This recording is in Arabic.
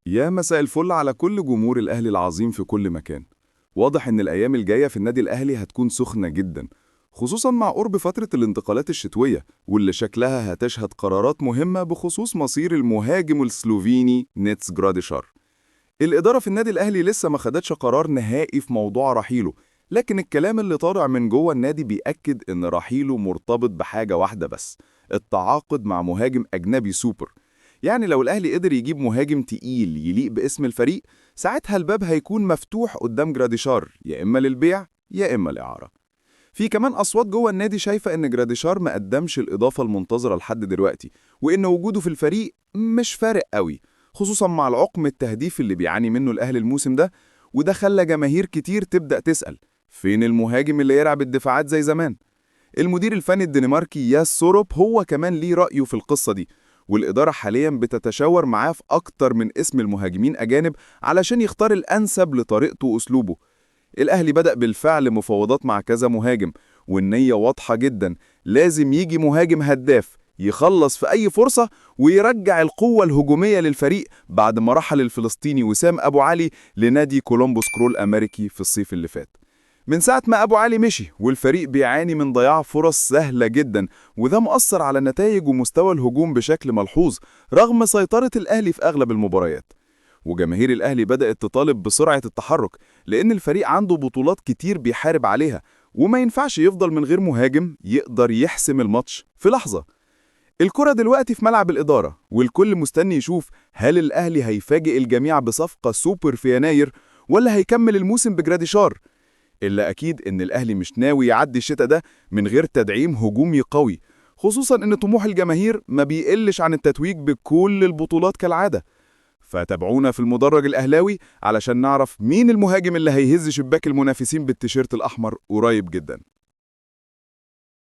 يا مساء الفل على كل جمهور الأهلي العظيم في كل مكان. واضح إن الأيام الجاية في النادي الأهلي هتكون سخنة جدا، خصوصا مع قرب فترة الانتقالات الشتوية واللي شكلها هتشهد قرارات مهمة بخصوص مصير المهاجم السلوفيني نيتس جراديشار. الإدارة في النادي الأهلي لسه ما خدتش قرار نهائي في موضوع رحيله، لكن الكلام اللي طالع من جوه النادي بيأكد إن رحيله مرتبط بحاجة واحدة بس: التعاقد مع مهاجم أجنبي سوبر. يعني لو الأهلي قدر يجيب مهاجم تقيل يليق باسم الفريق، ساعتها الباب هيكون مفتوح قدام جراديشار، يا إما للبيع يا إما الإعارة. في كمان أصوات جوه النادي شايفة إن جراديشار ما قدمش الإضافة المنتظرة لحد دلوقتي، وإن وجوده في الفريق مش فارق قوي، خصوصا مع العقم التهديفي اللي بيعاني منه الأهلي الموسم ده. وده خلى جماهير كتير تبدأ تسأل: فين المهاجم اللي يلعب الدفاعات زي زمان؟ المدير الفني الدنماركي ياس سوروب هو كمان ليه رأيه في القصة دي، والإدارة حاليا بتتشاور معاه في أكتر من اسم المهاجمين أجانب علشان يختار الأنسب لطريقته وأسلوبه. الأهلي بدأ بالفعل مفاوضات مع كذا مهاجم، والنية واضحة جدا: لازم يجي مهاجم هداف يخلص في أي فرصة ويرجع القوة الهجومية للفريق بعد ما رحل الفلسطيني وسام أبو علي لنادي كولومبوس كرو الأمريكي في الصيف اللي فات. من ساعة ما أبو علي مشي والفريق بيعاني من ضياع فرص سهلة جدا، وده مؤثر على النتائج ومستوى الهجوم بشكل ملحوظ رغم سيطرة الأهلي في أغلب المباريات. وجماهير الأهلي بدأت تطالب بسرعة التحرك، لأن الفريق عنده بطولات كتير بيحارب عليها، وما ينفعش يفضل من غير مهاجم يقدر يحسم الماتش في لحظة. الكرة دلوقتي في ملعب الإدارة، والكل مستني يشوف هل الأهلي هيفاجئ الجميع بصفقة سوبر في يناير، ولا هيكمل الموسم بجراديشار. إلا أكيد إن الأهلي مش ناوي يعدي الشتاء ده من غير تدعيم هجومي قوي، خصوصا إن طموح الجماهير ما بيقلش عن التتويج بكل البطولات كالعادة. فتابعونا في المدرج الأهلاوي علشان نعرف مين المهاجم اللي هيهز شباك المنافسين بالتيشيرت الأحمر قريب جدا.